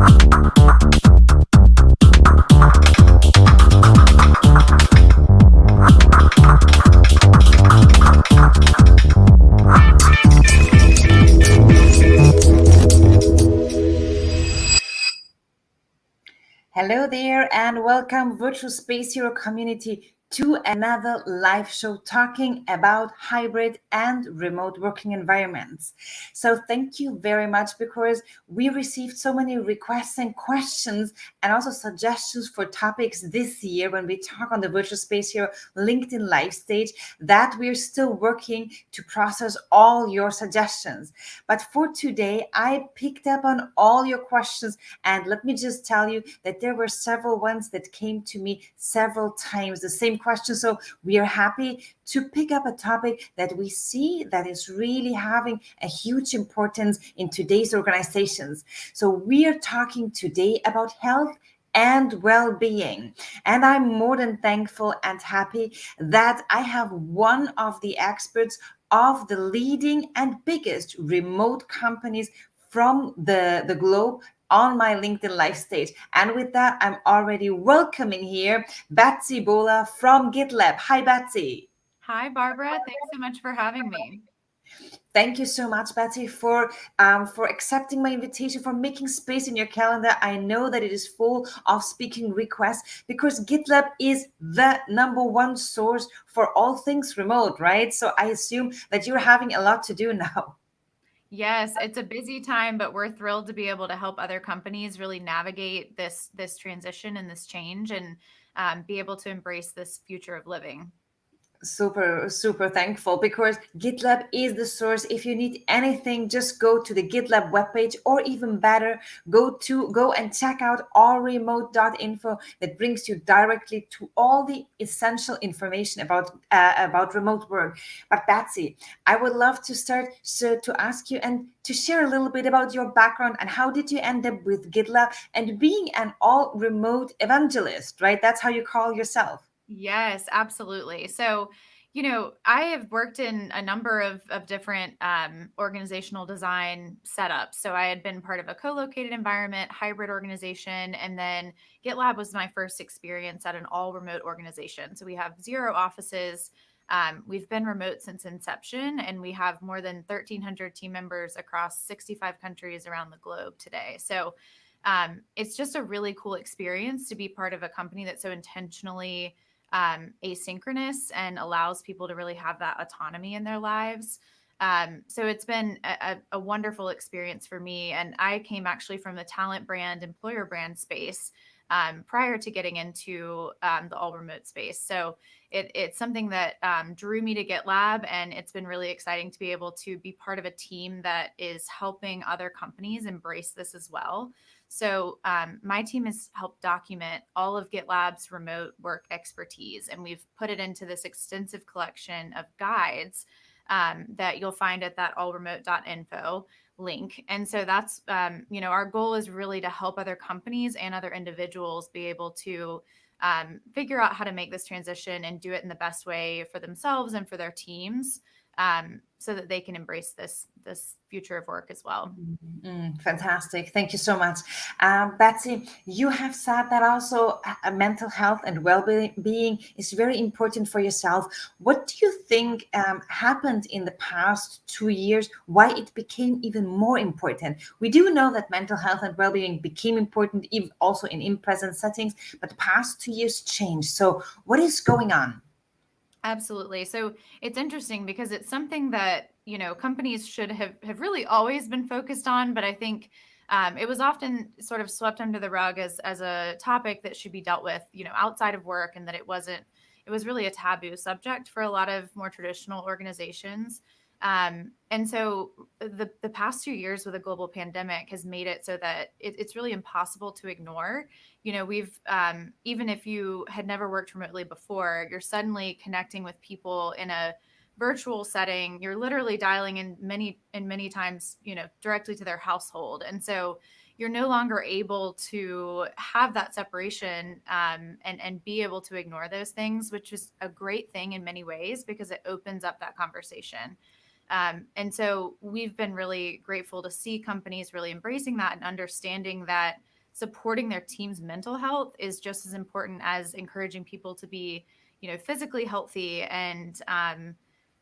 Hello there, and welcome, Virtual Space Hero community, to another live show talking about hybrid and remote working environments. So, thank you very much because we received so many requests and questions and also suggestions for topics this year when we talk on the Virtual Space Hero LinkedIn live stage that we're still working to process all your suggestions. But for today, I picked up on all your questions, and let me just tell you that there were several ones that came to me several times, the same question. So we are happy to pick up a topic that we see that is really having a huge importance in today's organizations. So we are talking today about health and well-being. And I'm more than thankful and happy that I have one of the experts of the leading and biggest remote companies from the globe on my LinkedIn live stage. And with that, I'm already welcoming here Betsy Bola from Gitlab. Hi, Betsy. Hi, Barbara. Thanks so much for having me. Thank you so much, Betsy, for accepting my invitation, for making space in your calendar. I know that it is full of speaking requests because GitLab is the number one source for all things remote, right? So I assume that you're having a lot to do now. Yes, it's a busy time, but we're thrilled to be able to help other companies really navigate this transition and this change and be able to embrace this future of living. Super thankful because GitLab is the source. If you need anything, just go to the GitLab webpage, or even better, go and check out allremote.info. That brings you directly to all the essential information about remote work. But Betsy, I would love to start to ask you and to share a little bit about your background and how did you end up with GitLab and being an all remote evangelist, right? That's how you call yourself. Yes, absolutely. So, I have worked in a number of different organizational design setups. So I had been part of a co-located environment, hybrid organization, and then GitLab was my first experience at an all remote organization. So we have 0 offices. We've been remote since inception, and we have more than 1,300 team members across 65 countries around the globe today. So it's just a really cool experience to be part of a company that's so intentionally asynchronous and allows people to really have that autonomy in their lives. So it's been a wonderful experience for me. And I came actually from the talent brand, employer brand space prior to getting into the all remote space. So it's something that drew me to GitLab, and it's been really exciting to be able to be part of a team that is helping other companies embrace this as well. So my team has helped document all of GitLab's remote work expertise, and we've put it into this extensive collection of guides that you'll find at that allremote.info link. And so that's, our goal is really to help other companies and other individuals be able to figure out how to make this transition and do it in the best way for themselves and for their teams, so that they can embrace this future of work as well. Fantastic. Thank you so much. Betsy, you have said that also mental health and well-being is very important for yourself. What do you think happened in the past 2 years, why it became even more important? We do know that mental health and well-being became important even also in in-present settings, but the past 2 years changed. So what is going on? Absolutely. So it's interesting because it's something that, companies should have really always been focused on. But I think it was often sort of swept under the rug as a topic that should be dealt with, outside of work, and that it was really a taboo subject for a lot of more traditional organizations. And so the past 2 years with a global pandemic has made it so that it's really impossible to ignore. We've even if you had never worked remotely before, you're suddenly connecting with people in a virtual setting. You're literally dialing in many times, directly to their household. And so you're no longer able to have that separation and be able to ignore those things, which is a great thing in many ways because it opens up that conversation. And so we've been really grateful to see companies really embracing that and understanding that supporting their team's mental health is just as important as encouraging people to be, physically healthy and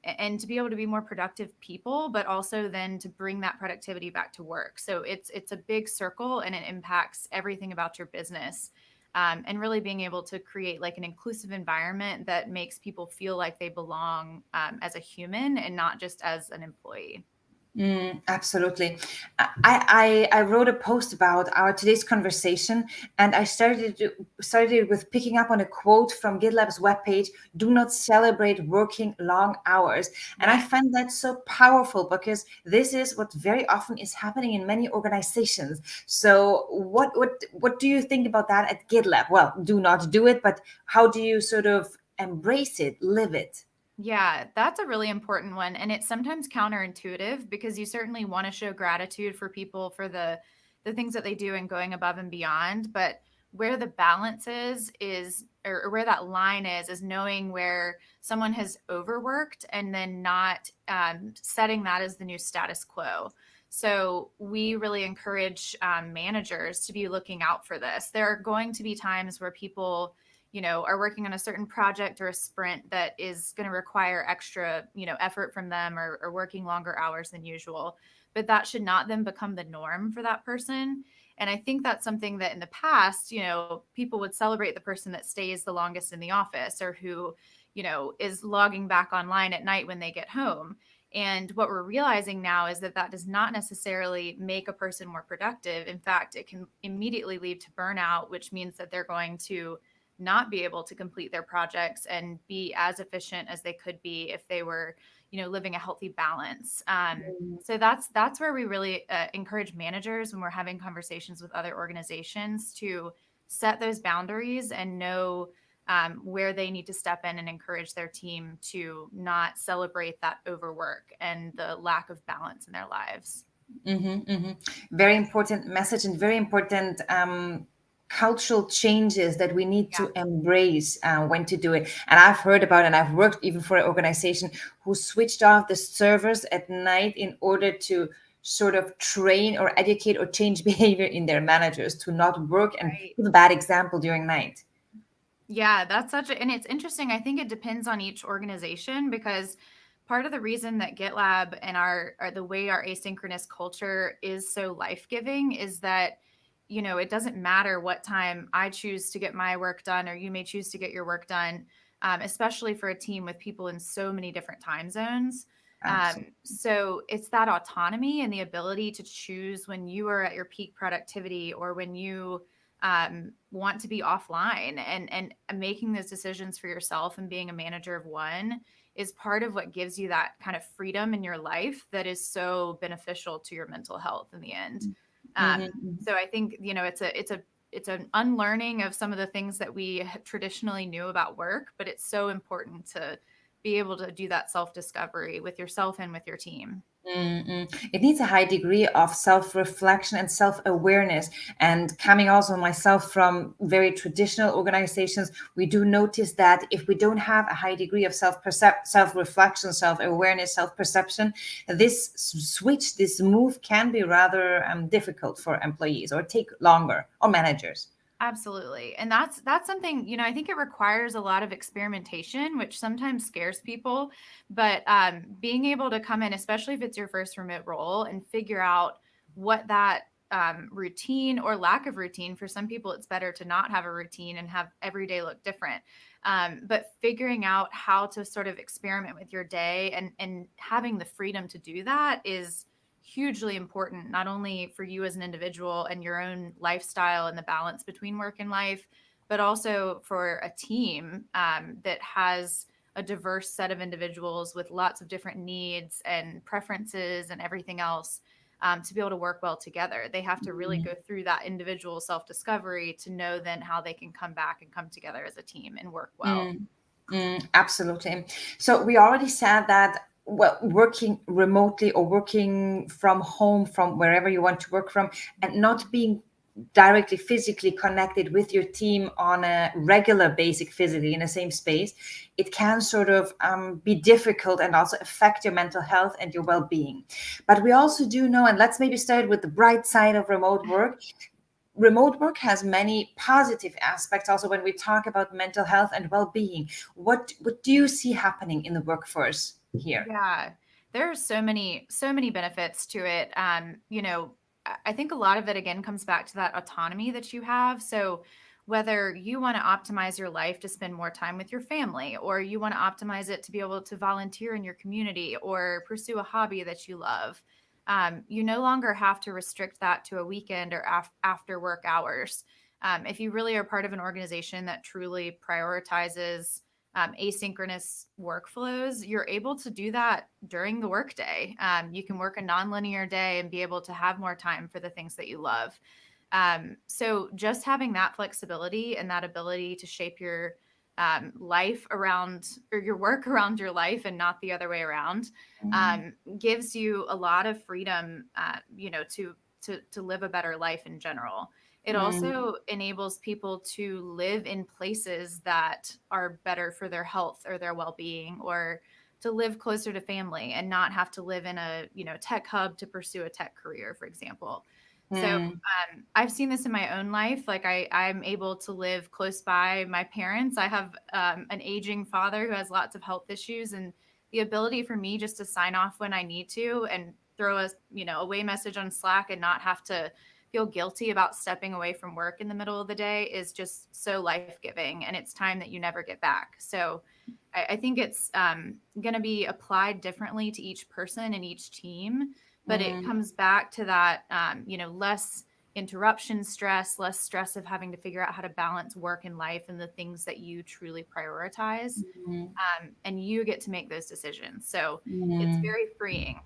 to be able to be more productive people, but also then to bring that productivity back to work. So it's a big circle, and it impacts everything about your business. And really being able to create like an inclusive environment that makes people feel like they belong as a human and not just as an employee. Absolutely. I wrote a post about our today's conversation, and I started with picking up on a quote from Gitlab's webpage: "Do not celebrate working long hours." And I Right. find that so powerful because this is what very often is happening in many organizations. So, what do you think about that at Gitlab? Well, do not do it, but how do you sort of embrace it, live it? Yeah, that's a really important one. And it's sometimes counterintuitive because you certainly want to show gratitude for people for the things that they do and going above and beyond. But where the balance is or where that line is knowing where someone has overworked and then not setting that as the new status quo. So we really encourage managers to be looking out for this. There are going to be times where people are working on a certain project or a sprint that is going to require extra, effort from them or working longer hours than usual. But that should not then become the norm for that person. And I think that's something that in the past, people would celebrate the person that stays the longest in the office or who, is logging back online at night when they get home. And what we're realizing now is that that does not necessarily make a person more productive. In fact, it can immediately lead to burnout, which means that they're going to not be able to complete their projects and be as efficient as they could be if they were, living a healthy balance. So that's where we really encourage managers when we're having conversations with other organizations to set those boundaries and know where they need to step in and encourage their team to not celebrate that overwork and the lack of balance in their lives. Very important message and very important cultural changes that we need Yeah. to embrace when to do it. And I've heard about, and I've worked even for an organization who switched off the servers at night in order to sort of train or educate or change behavior in their managers to not work and Right. give a bad example during night. Yeah, that's and it's interesting. I think it depends on each organization because part of the reason that GitLab and the way our asynchronous culture is so life-giving is that, it doesn't matter what time I choose to get my work done or you may choose to get your work done, especially for a team with people in so many different time zones. Absolutely. So it's that autonomy and the ability to choose when you are at your peak productivity or when you want to be offline and making those decisions for yourself and being a manager of one is part of what gives you that kind of freedom in your life that is so beneficial to your mental health in the end. So I think, it's an unlearning of some of the things that we traditionally knew about work, but it's so important to be able to do that self-discovery with yourself and with your team. It needs a high degree of self-reflection and self-awareness. And coming also myself from very traditional organizations, we do notice that if we don't have a high degree of self-reflection, self-awareness, self-perception, this switch, this move can be rather difficult for employees or take longer, or managers. Absolutely. And that's something, I think it requires a lot of experimentation, which sometimes scares people. But being able to come in, especially if it's your first remote role, and figure out what that routine or lack of routine, for some people, it's better to not have a routine and have every day look different. But figuring out how to sort of experiment with your day and having the freedom to do that is hugely important, not only for you as an individual and your own lifestyle and the balance between work and life, but also for a team that has a diverse set of individuals with lots of different needs and preferences and everything else to be able to work well together. They have to really go through that individual self-discovery to know then how they can come back and come together as a team and work well. Absolutely. So we already said that, well, working remotely or working from home, from wherever you want to work from, and not being directly physically connected with your team on a regular basic physically in the same space, it can sort of be difficult and also affect your mental health and your well-being. But we also do know, and let's maybe start with the bright side of remote work, remote work has many positive aspects also when we talk about mental health and well-being. What do you see happening in the workforce here? Yeah, there are so many benefits to it. I think a lot of it again comes back to that autonomy that you have. So whether you want to optimize your life to spend more time with your family, or you want to optimize it to be able to volunteer in your community or pursue a hobby that you love, you no longer have to restrict that to a weekend or after work hours. If you really are part of an organization that truly prioritizes asynchronous workflows, you're able to do that during the workday. You can work a nonlinear day and be able to have more time for the things that you love. So just having that flexibility and that ability to shape your life around, or your work around your life and not the other way around, gives you a lot of freedom, to live a better life in general. It Mm, also enables people to live in places that are better for their health or their well-being, or to live closer to family and not have to live in a, tech hub to pursue a tech career, for example. So mm, I've seen this in my own life. Like I'm able to live close by my parents. I have an aging father who has lots of health issues, and the ability for me just to sign off when I need to and throw a, away message on Slack and not have to feel guilty about stepping away from work in the middle of the day is just so life-giving, and it's time that you never get back. So I think it's going to be applied differently to each person and each team, but it mm, comes back to that, less interruption stress, less stress of having to figure out how to balance work and life and the things that you truly prioritize. mm, And you get to make those decisions. So it's mm. very freeing.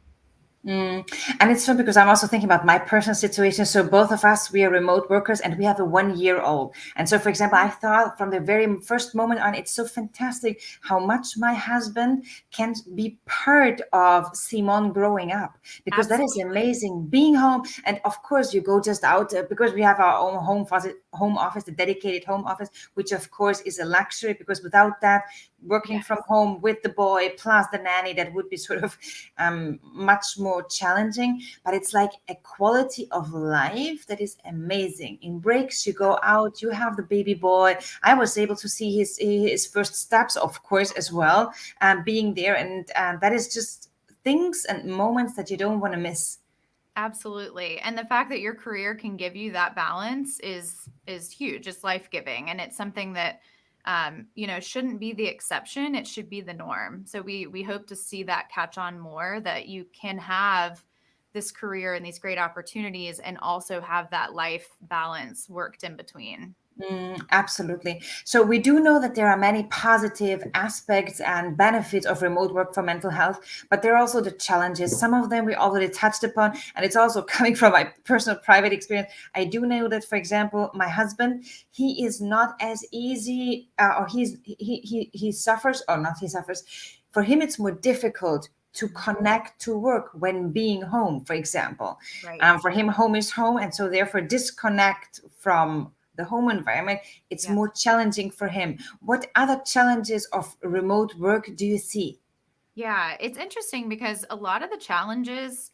Mm. And it's fun because I'm also thinking about my personal situation. So both of us, we are remote workers and we have a 1 year old. And so, for example, I thought from the very first moment on, it's so fantastic how much my husband can be part of Simone growing up, because that is Absolutely. amazing. Being home, and of course, you go just out because we have our own home office, the dedicated home office, which of course is a luxury, because without that, working from Yes. home with the boy plus the nanny, that would be sort of much more challenging. But it's like a quality of life that is amazing. In breaks, you go out, you have the baby boy. I was able to see his first steps, of course, as well, being there, and that is just things and moments that you don't want to miss. Absolutely. And the fact that your career can give you that balance is huge. It's life-giving, and it's something that shouldn't be the exception. It should be the norm. So we hope to see that catch on more, that you can have this career and these great opportunities and also have that life balance worked in between. Absolutely. So we do know that there are many positive aspects and benefits of remote work for mental health, but there are also the challenges. Some of them we already touched upon, and it's also coming from my personal private experience. I do know that, for example, my husband, he is not as easy, or he suffers, or not he suffers. For him, it's more difficult to connect to work when being home, for example. Right. For him, home is home, and so therefore disconnect from the home environment, it's Yeah. more challenging for him. What other challenges of remote work do you see? Yeah, it's interesting because a lot of the challenges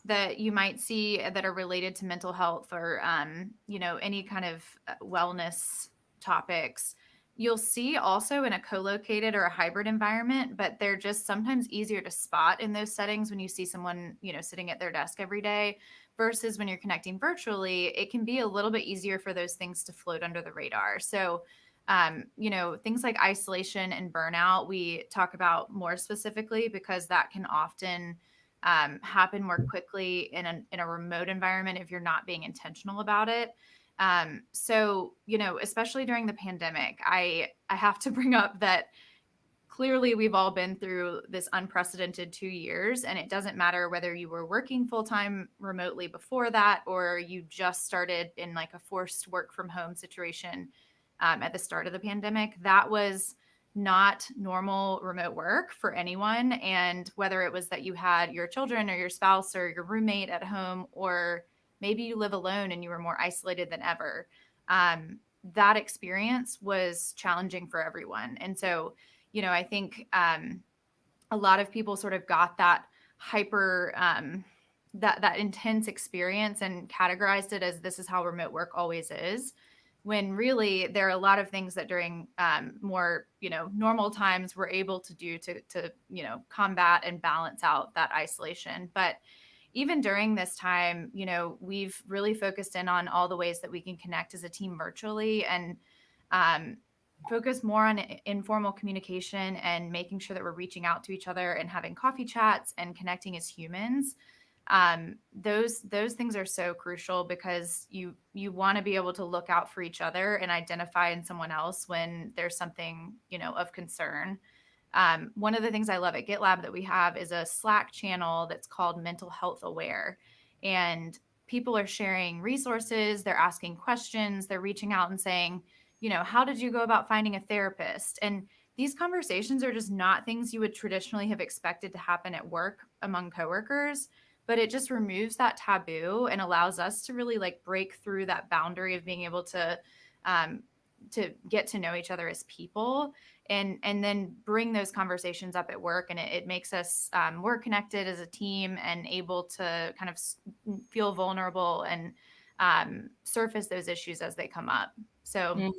that you might see that are related to mental health or any kind of wellness topics, you'll see also in a co-located or a hybrid environment, but they're just sometimes easier to spot in those settings when you see someone, sitting at their desk every day versus when you're connecting virtually, it can be a little bit easier for those things to float under the radar. So things like isolation and burnout, we talk about more specifically because that can often happen more quickly in a remote environment if you're not being intentional about it. So, especially during the pandemic, I have to bring up that clearly we've all been through this unprecedented 2 years, and it doesn't matter whether you were working full time remotely before that or you just started in like a forced work from home situation at the start of the pandemic. That was not normal remote work for anyone. And whether it was that you had your children or your spouse or your roommate at home, or maybe you live alone and you were more isolated than ever, that experience was challenging for everyone. And so, I think a lot of people sort of got that hyper that intense experience and categorized it as this is how remote work always is, when really there are a lot of things that during more normal times we're able to do to combat and balance out that isolation. But even during this time, we've really focused in on all the ways that we can connect as a team virtually, and um, focus more on informal communication and making sure that we're reaching out to each other and having coffee chats and connecting as humans. Those things are so crucial, because you want to be able to look out for each other and identify in someone else when there's something of concern. One of the things I love at Gitlab that we have is a Slack channel that's called Mental Health Aware. And people are sharing resources, they're asking questions, they're reaching out and saying, how did you go about finding a therapist? And these conversations are just not things you would traditionally have expected to happen at work among coworkers, but it just removes that taboo and allows us to really like break through that boundary of being able to get to know each other as people, and then bring those conversations up at work. And it makes us more connected as a team and able to kind of feel vulnerable and surface those issues as they come up. So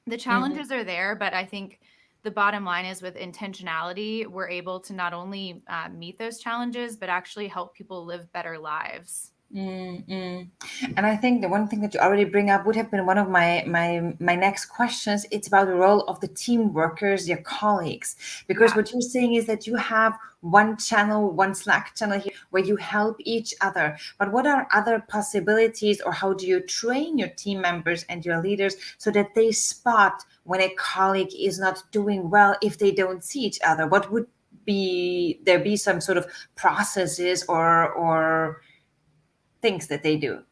the challenges are there, but I think the bottom line is, with intentionality, we're able to not only meet those challenges, but actually help people live better lives. And I think the one thing that you already bring up would have been one of my next questions. It's about the role of the team workers, your colleagues, because Yeah. what you're saying is that you have one channel, one Slack channel here where you help each other. But what are other possibilities, or how do you train your team members and your leaders so that they spot when a colleague is not doing well if they don't see each other? What would be some sort of processes or things that they do?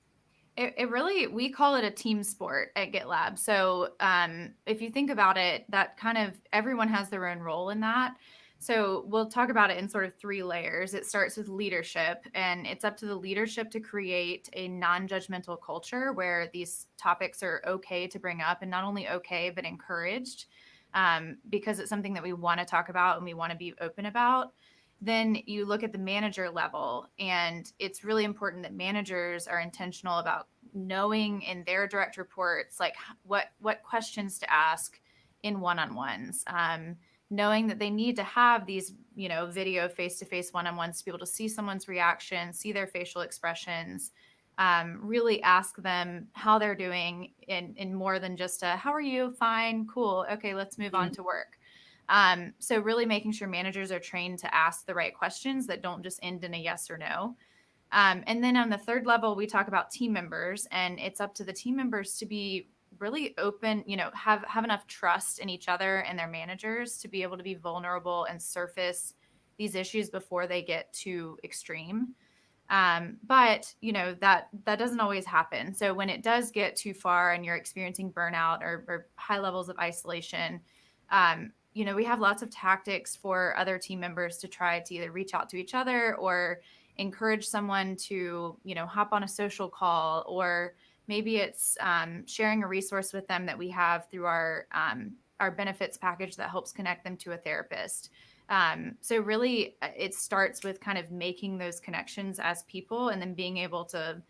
It really, we call it a team sport at GitLab. So if you think about it, that kind of everyone has their own role in that. So we'll talk about it in sort of three layers. It starts with leadership, and it's up to the leadership to create a non-judgmental culture where these topics are okay to bring up, and not only okay, but encouraged, because it's something that we want to talk about and we want to be open about. Then you look at the manager level, and it's really important that managers are intentional about knowing in their direct reports like what questions to ask in one-on-ones, knowing that they need to have these video face-to-face one-on-ones to be able to see someone's reaction, see their facial expressions, really ask them how they're doing in more than just a how are you, fine, cool, okay, let's move on to work. So really making sure managers are trained to ask the right questions that don't just end in a yes or no. And then on the third level, we talk about team members, and it's up to the team members to be really open, have enough trust in each other and their managers to be able to be vulnerable and surface these issues before they get too extreme. But that doesn't always happen. So when it does get too far and you're experiencing burnout or high levels of isolation, we have lots of tactics for other team members to try to either reach out to each other or encourage someone to, hop on a social call, or maybe it's sharing a resource with them that we have through our benefits package that helps connect them to a therapist. So really, it starts with kind of making those connections as people, and then being able to,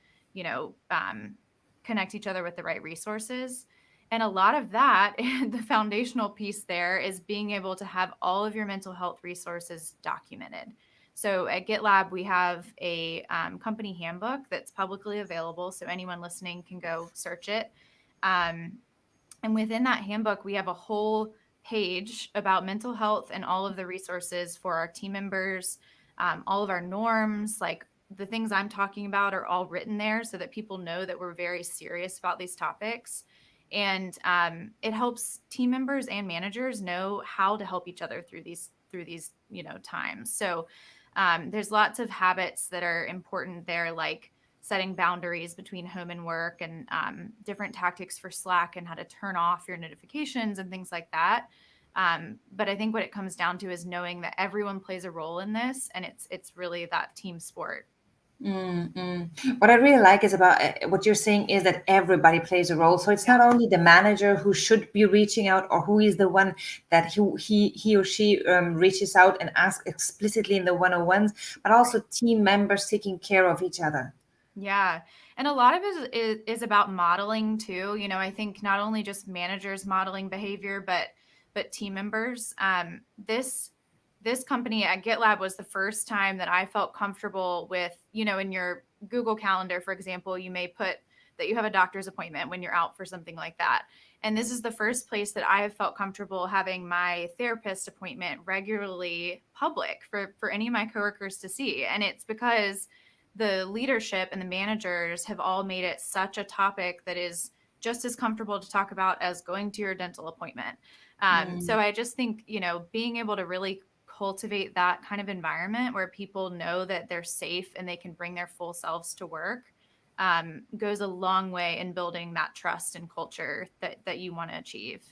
connect each other with the right resources. And a lot of that, the foundational piece there, is being able to have all of your mental health resources documented. So at GitLab, we have a company handbook that's publicly available, so anyone listening can go search it. And within that handbook, we have a whole page about mental health and all of the resources for our team members, all of our norms, like the things I'm talking about are all written there so that people know that we're very serious about these topics. And it helps team members and managers know how to help each other through these times. So there's lots of habits that are important there, like setting boundaries between home and work, and different tactics for Slack and how to turn off your notifications and things like that. But I think what it comes down to is knowing that everyone plays a role in this, and it's really that team sport. What I really like is about what you're saying is that everybody plays a role. So it's Yeah, not only the manager who should be reaching out or who is the one that he or she reaches out and asks explicitly in the one-on-ones, but right. also team members taking care of each other. Yeah. And a lot of it is about modeling too. I think not only just managers modeling behavior, but team members. This company at GitLab was the first time that I felt comfortable with, in your Google Calendar, for example, you may put that you have a doctor's appointment when you're out for something like that. And this is the first place that I have felt comfortable having my therapist appointment regularly public for any of my coworkers to see. And it's because the leadership and the managers have all made it such a topic that is just as comfortable to talk about as going to your dental appointment. So I just think, being able to really cultivate that kind of environment where people know that they're safe and they can bring their full selves to work goes a long way in building that trust and culture that you want to achieve.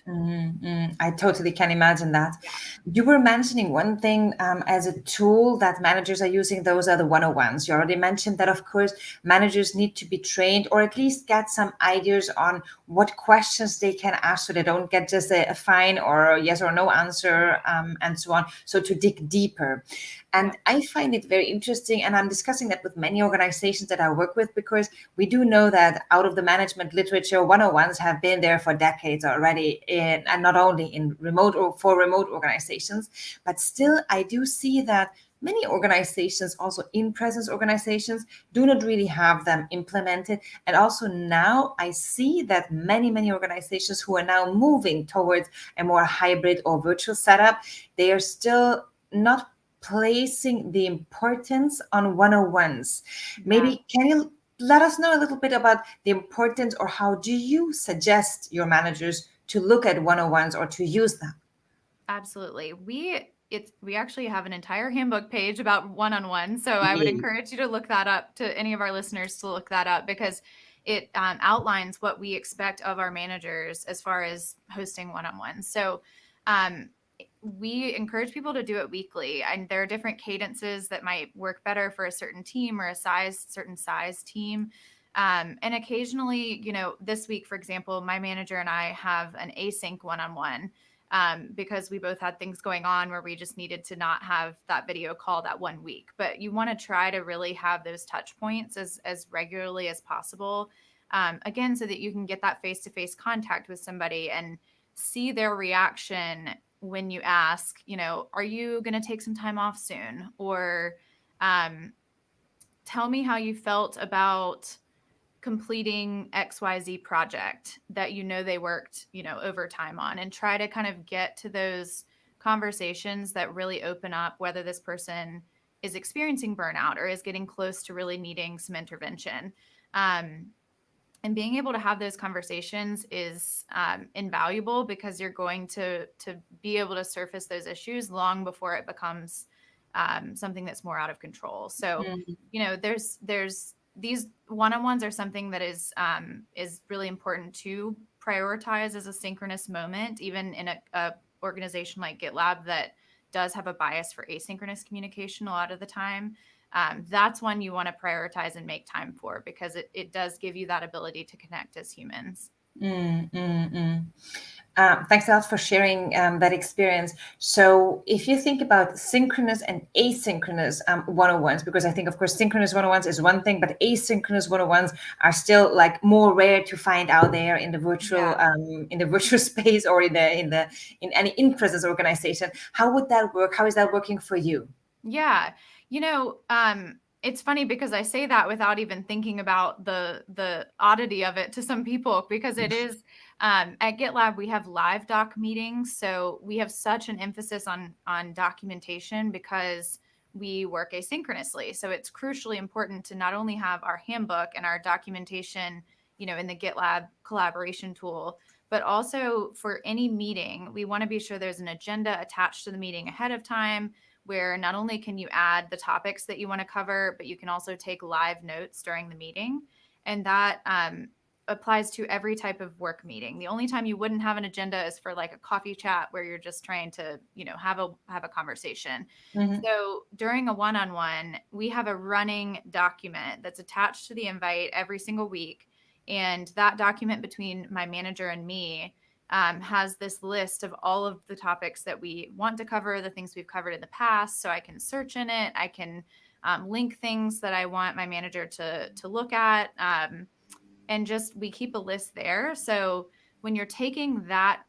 I totally can imagine that. Yeah. You were mentioning one thing as a tool that managers are using. Those are the one-on-ones. You already mentioned that, of course, managers need to be trained or at least get some ideas on what questions they can ask so they don't get just a fine or a yes or no answer and so on. So to dig deeper. Yeah. And I find it very interesting. And I'm discussing that with many organizations that I work with because we do know that out of the management literature, one-on-ones have been there for decades already, and not only in remote or for remote organizations, but still I do see that many organizations, also in-presence organizations, do not really have them implemented. And also now I see that many organizations who are now moving towards a more hybrid or virtual setup, they are still not placing the importance on one-on-ones. Yeah. Maybe can you let us know a little bit about the importance, or how do you suggest your managers to look at one-on-ones or to use them? Absolutely. We actually have an entire handbook page about one-on-one. So I would Yay. encourage you to look that up, to any of our listeners to look that up, because it outlines what we expect of our managers as far as hosting one-on-ones. So um, we encourage people to do it weekly, and there are different cadences that might work better for a certain team or certain size team. And occasionally, this week, for example, my manager and I have an async one-on-one because we both had things going on where we just needed to not have that video call that one week. But you want to try to really have those touch points as regularly as possible. Again, so that you can get that face-to-face contact with somebody and see their reaction when you ask, are you going to take some time off soon? Or tell me how you felt about completing XYZ project that they worked, overtime on, and try to kind of get to those conversations that really open up whether this person is experiencing burnout or is getting close to really needing some intervention. And being able to have those conversations is invaluable, because you're going to be able to surface those issues long before it becomes something that's more out of control. So, there's these one-on-ones are something that is really important to prioritize as a synchronous moment, even in a organization like GitLab that does have a bias for asynchronous communication a lot of the time. That's one you want to prioritize and make time for, because it does give you that ability to connect as humans. Thanks a lot for sharing that experience. So, if you think about synchronous and asynchronous one-on-ones, because I think, of course, synchronous one-on-ones is one thing, but asynchronous one-on-ones are still like more rare to find out there Yeah. in the virtual space, or in any in-presence organization. How would that work? How is that working for you? Yeah. It's funny because I say that without even thinking about the oddity of it to some people, because it is at GitLab we have live doc meetings, so we have such an emphasis on documentation because we work asynchronously. So it's crucially important to not only have our handbook and our documentation, in the GitLab collaboration tool, but also for any meeting, we want to be sure there's an agenda attached to the meeting ahead of time, where not only can you add the topics that you want to cover, but you can also take live notes during the meeting. And that applies to every type of work meeting. The only time you wouldn't have an agenda is for like a coffee chat where you're just trying to, have a conversation. Mhm. So during a one-on-one, we have a running document that's attached to the invite every single week. And that document between my manager and me has this list of all of the topics that we want to cover, the things we've covered in the past. So I can search in it. I can link things that I want my manager to look at. And just we keep a list there. So when you're taking that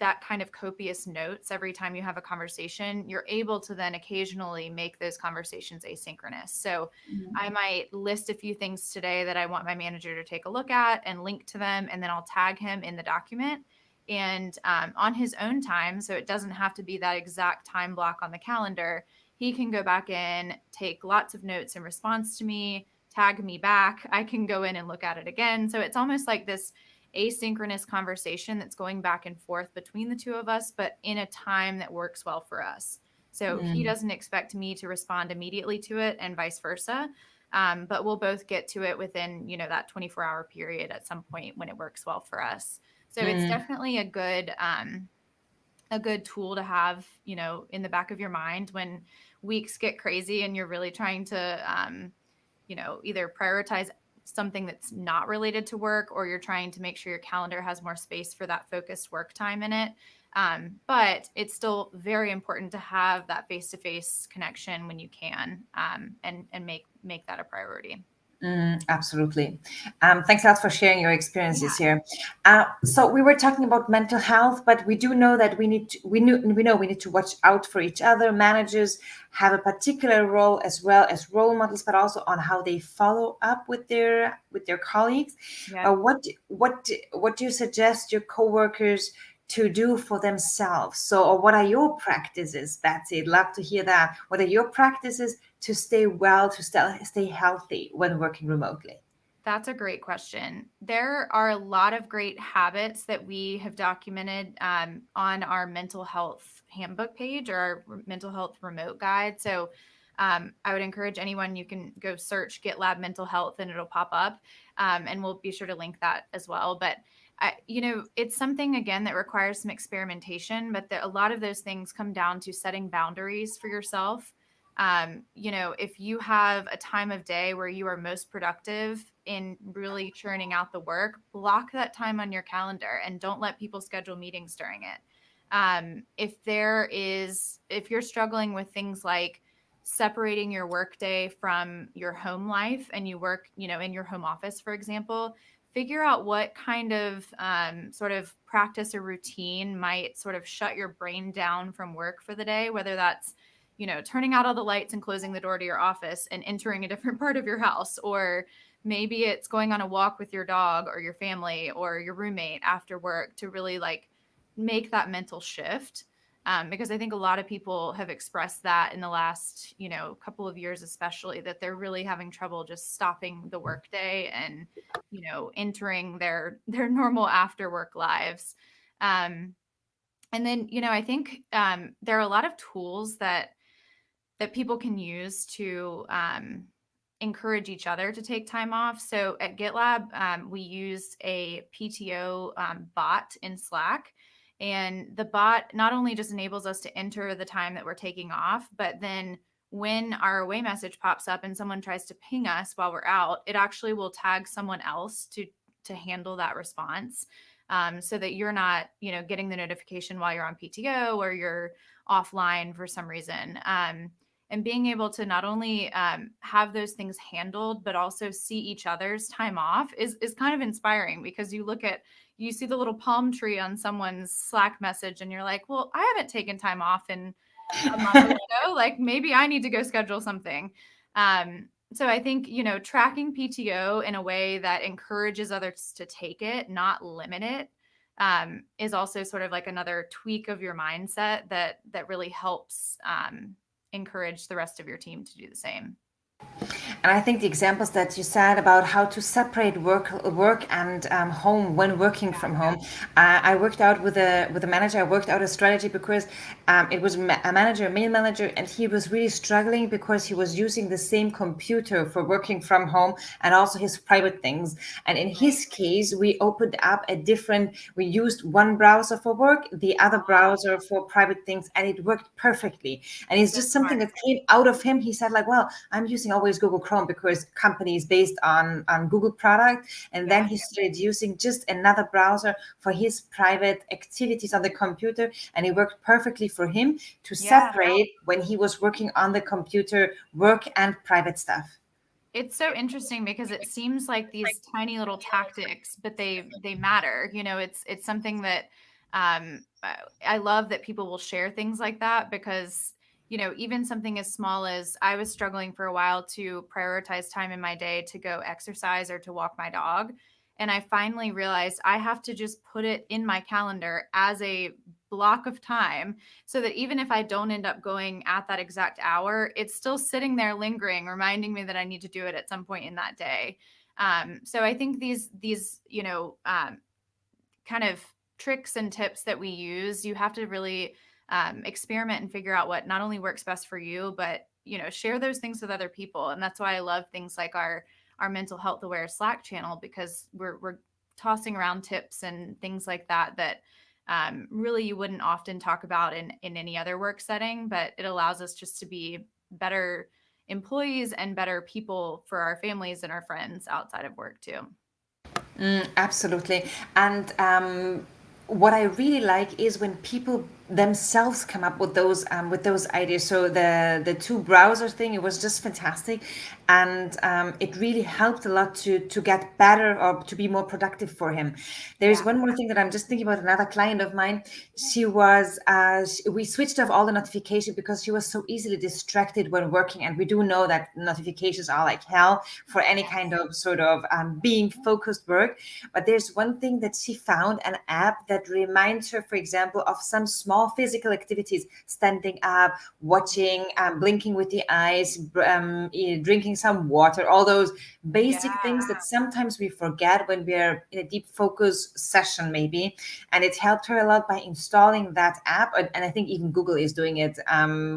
that kind of copious notes every time you have a conversation, you're able to then occasionally make those conversations asynchronous. So I might list a few things today that I want my manager to take a look at and link to them, and then I'll tag him in the document. And on his own time, so it doesn't have to be that exact time block on the calendar, he can go back in, take lots of notes in response to me, tag me back. I can go in and look at it again. So it's almost like this asynchronous conversation that's going back and forth between the two of us, but in a time that works well for us. So he doesn't expect me to respond immediately to it and vice versa. But we'll both get to it within, that 24-hour period at some point when it works well for us. So it's definitely a good tool to have, in the back of your mind when weeks get crazy and you're really trying to, either prioritize something that's not related to work, or you're trying to make sure your calendar has more space for that focused work time in it. But it's still very important to have that face-to-face connection when you can, and make that a priority. Absolutely. Thanks a lot for sharing your experiences here. So we were talking about mental health, but we do know that we know we need to watch out for each other. Managers have a particular role as well as role models, but also on how they follow up with their colleagues. Yeah. What do you suggest your coworkers to do for themselves? So, or what are your practices, Betsy? I'd love to hear that. What are your practices to stay well, to stay healthy when working remotely? That's a great question. There are a lot of great habits that we have documented on our mental health handbook page or our mental health remote guide. So I would encourage anyone, you can go search GitLab mental health and it'll pop up. And we'll be sure to link that as well. But it's something, again, that requires some experimentation, but a lot of those things come down to setting boundaries for yourself. If you have a time of day where you are most productive in really churning out the work, block that time on your calendar and don't let people schedule meetings during it. If you're struggling with things like separating your workday from your home life and you work, in your home office, for example, figure out what kind of sort of practice or routine might sort of shut your brain down from work for the day, whether that's turning out all the lights and closing the door to your office and entering a different part of your house. Or maybe it's going on a walk with your dog or your family or your roommate after work to really like make that mental shift. Because I think a lot of people have expressed that in the last, couple of years, especially, that they're really having trouble just stopping the workday and, entering their normal after work lives. And then, I think there are a lot of tools that people can use to encourage each other to take time off. So at GitLab, we use a PTO bot in Slack. And the bot not only just enables us to enter the time that we're taking off, but then when our away message pops up and someone tries to ping us while we're out, it actually will tag someone else to handle that response. So that you're not, getting the notification while you're on PTO or you're offline for some reason. And being able to not only have those things handled, but also see each other's time off is kind of inspiring, because you see the little palm tree on someone's Slack message and you're like, well, I haven't taken time off in a month or so. Like maybe I need to go schedule something. So I think, tracking PTO in a way that encourages others to take it, not limit it, is also sort of like another tweak of your mindset that really helps encourage the rest of your team to do the same. And I think the examples that you said about how to separate work and home when working from home, I worked out with a manager. I worked out a strategy because it was a manager, a male manager, and he was really struggling because he was using the same computer for working from home and also his private things. And in Right. his case, we opened up a different. We used one browser for work, the other browser for private things, and it worked perfectly. And it's So just something smart. that came out of him. He said, like, well, I'm using always Google Chrome because company is based on Google product. And then Yeah. he started using just another browser for his private activities on the computer. And it worked perfectly for him to Yeah. separate when he was working on the computer, work and private stuff. It's so interesting because it seems like these tiny little tactics, but they matter. It's something that I love that people will share things like that because even something as small as I was struggling for a while to prioritize time in my day to go exercise or to walk my dog. And I finally realized I have to just put it in my calendar as a block of time so that even if I don't end up going at that exact hour, it's still sitting there lingering, reminding me that I need to do it at some point in that day. So I think these kind of tricks and tips that we use, you have to really experiment and figure out what not only works best for you, but share those things with other people. And that's why I love things like our mental health aware Slack channel, because we're tossing around tips and things like that really you wouldn't often talk about in any other work setting, but it allows us just to be better employees and better people for our families and our friends outside of work too. Absolutely. And what I really like is when people themselves come up with those ideas. So the two browser thing, it was just fantastic, and it really helped a lot to get better or to be more productive for him. There's Yeah. one more thing that I'm just thinking about. Another client of mine, we switched off all the notifications because she was so easily distracted when working, and we do know that notifications are like hell for any kind of sort of being focused work. But there's one thing that she found, an app that reminds her, for example, of some small physical activities: standing up, watching, blinking with the eyes, drinking some water, all those Yeah. basic things that sometimes we forget when we're in a deep focus session, maybe. And it helped her a lot by installing that app. And I think even Google is doing it.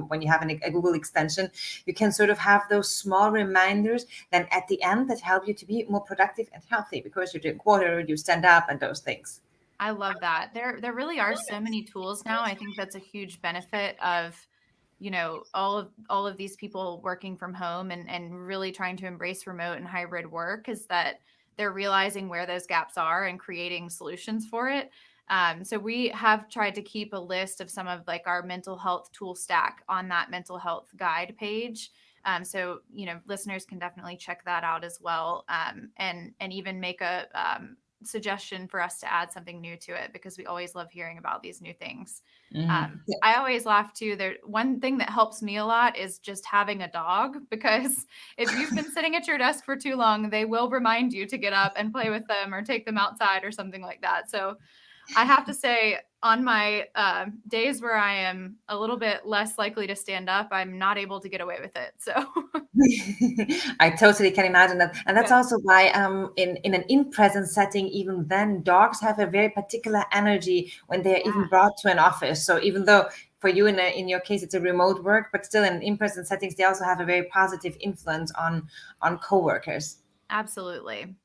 When you have a Google extension, you can sort of have those small reminders then at the end that help you to be more productive and healthy because you drink water, you stand up, and those things. I love that. There really are so many tools now. I think that's a huge benefit of, all of these people working from home and really trying to embrace remote and hybrid work, is that they're realizing where those gaps are and creating solutions for it. So we have tried to keep a list of some of like our mental health tool stack on that mental health guide page. So listeners can definitely check that out as well, and even make a suggestion for us to add something new to it, because we always love hearing about these new things. Yeah. I always laugh too. There, one thing that helps me a lot is just having a dog, because if you've been sitting at your desk for too long, they will remind you to get up and play with them or take them outside or something like that. So I have to say, on my days where I am a little bit less likely to stand up, I'm not able to get away with it. So I totally can imagine that. And that's yeah, also why in an in-present setting, even then, dogs have a very particular energy when they're yeah, even brought to an office. So even though for you in your case it's a remote work, but still in in-present settings, they also have a very positive influence on coworkers. absolutely.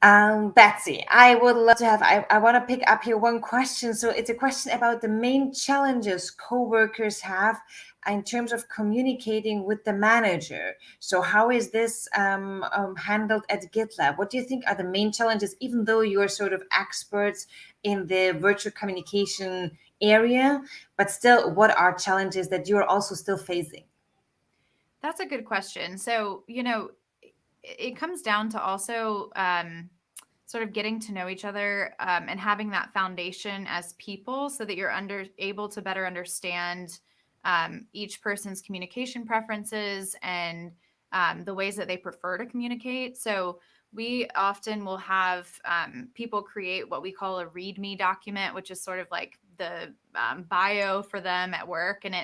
Betsy, I would love to have, I want to pick up here one question. So it's a question about the main challenges coworkers have in terms of communicating with the manager. So how is this handled at GitLab? What do you think are the main challenges, even though you're sort of experts in the virtual communication area, but still, what are challenges that you're also still facing? That's a good question. So, it comes down to also sort of getting to know each other, and having that foundation as people, so that you're able to better understand each person's communication preferences and the ways that they prefer to communicate. So we often will have people create what we call a README document, which is sort of like the bio for them at work, and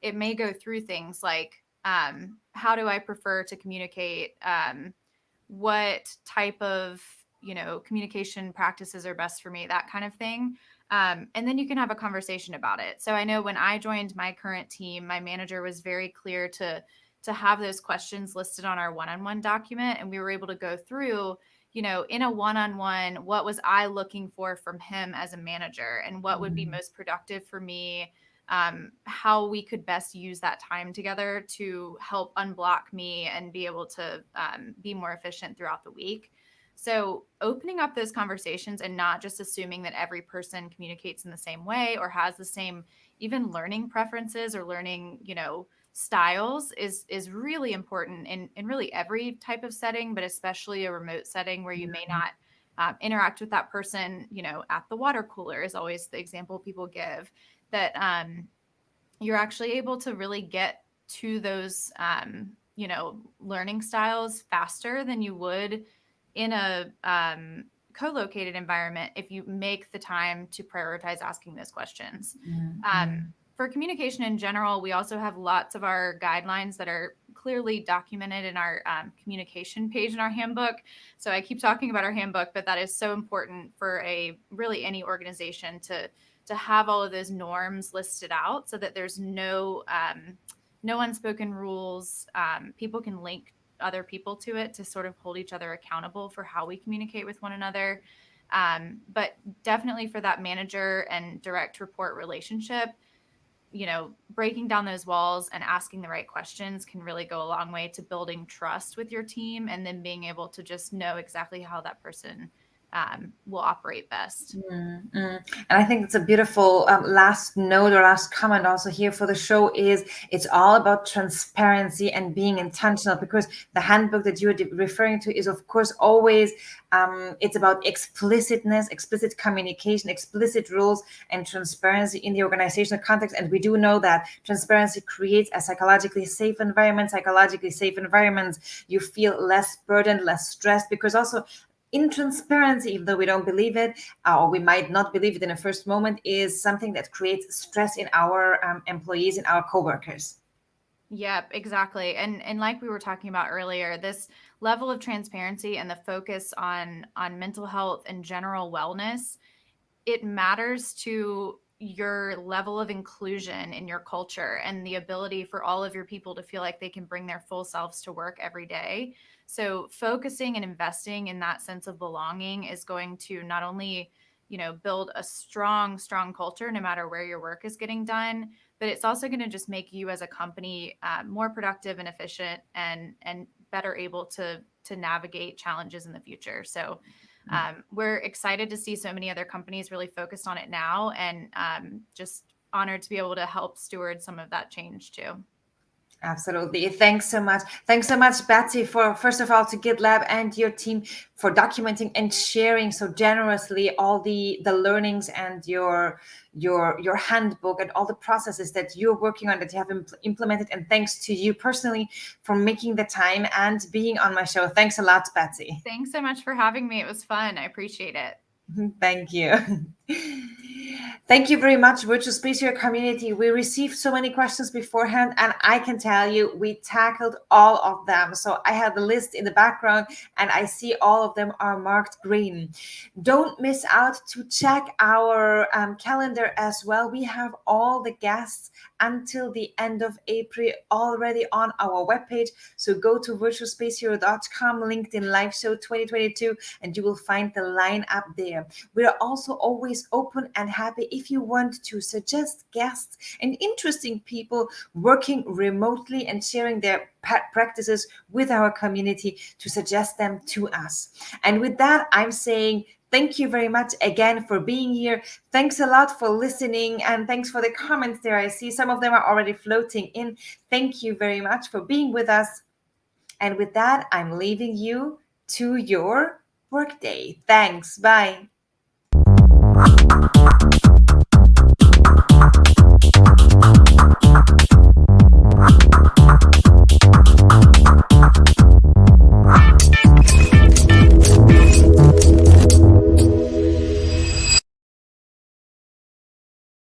it may go through things like how do I prefer to communicate? What type of, communication practices are best for me, that kind of thing. And then you can have a conversation about it. So I know when I joined my current team, my manager was very clear to have those questions listed on our one-on-one document. And we were able to go through, in a one-on-one, what was I looking for from him as a manager, and what would be most productive for me, how we could best use that time together to help unblock me and be able to be more efficient throughout the week. So opening up those conversations and not just assuming that every person communicates in the same way or has the same even learning preferences or learning, styles is really important in really every type of setting, but especially a remote setting where you may not interact with that person, at the water cooler is always the example people give, that you're actually able to really get to those, learning styles faster than you would in a co-located environment if you make the time to prioritize asking those questions. For communication in general, we also have lots of our guidelines that are clearly documented in our communication page in our handbook. So I keep talking about our handbook, but that is so important for really any organization to have all of those norms listed out so that there's no unspoken rules. People can link other people to it to sort of hold each other accountable for how we communicate with one another. But definitely for that manager and direct report relationship, breaking down those walls and asking the right questions can really go a long way to building trust with your team, and then being able to just know exactly how that person will operate best. And I think it's a beautiful last note or last comment also here for the show is it's all about transparency and being intentional, because the handbook that you're referring to is of course always it's about explicitness, explicit communication, explicit rules, and transparency in the organizational context. And we do know that transparency creates a psychologically safe environment. Psychologically safe environments, you feel less burdened, less stressed, because also in transparency, even though we don't believe it, or we might not believe it in a first moment, is something that creates stress in our employees and our coworkers. Yep, exactly. And like we were talking about earlier, this level of transparency and the focus on mental health and general wellness, it matters to your level of inclusion in your culture and the ability for all of your people to feel like they can bring their full selves to work every day. So focusing and investing in that sense of belonging is going to not only, build a strong culture no matter where your work is getting done, but it's also going to just make you as a company more productive and efficient and better able to navigate challenges in the future. So we're excited to see so many other companies really focused on it now, and just honored to be able to help steward some of that change too. Absolutely. Thanks so much. Thanks so much, Betsy, for first of all to Gitlab and your team for documenting and sharing so generously all the learnings and your handbook and all the processes that you're working on that you have implemented. And thanks to you personally for making the time and being on my show. Thanks a lot, Betsy. Thanks so much for having me. It was fun. I appreciate it. Thank you. Thank you very much, Virtual Space Hero community. We received so many questions beforehand, and I can tell you we tackled all of them. So I have the list in the background, and I see all of them are marked green. Don't miss out to check our calendar as well. We have all the guests until the end of April already on our webpage. So go to virtualspacehero.com, LinkedIn Live Show 2022, and you will find the lineup there. We are also always open and happy if you want to suggest guests and interesting people working remotely and sharing their practices with our community, to suggest them to us. And with that, I'm saying thank you very much again for being here. Thanks a lot for listening, and thanks for the comments there. I see some of them are already floating in. Thank you very much for being with us. And with that, I'm leaving you to your workday. Thanks. Bye.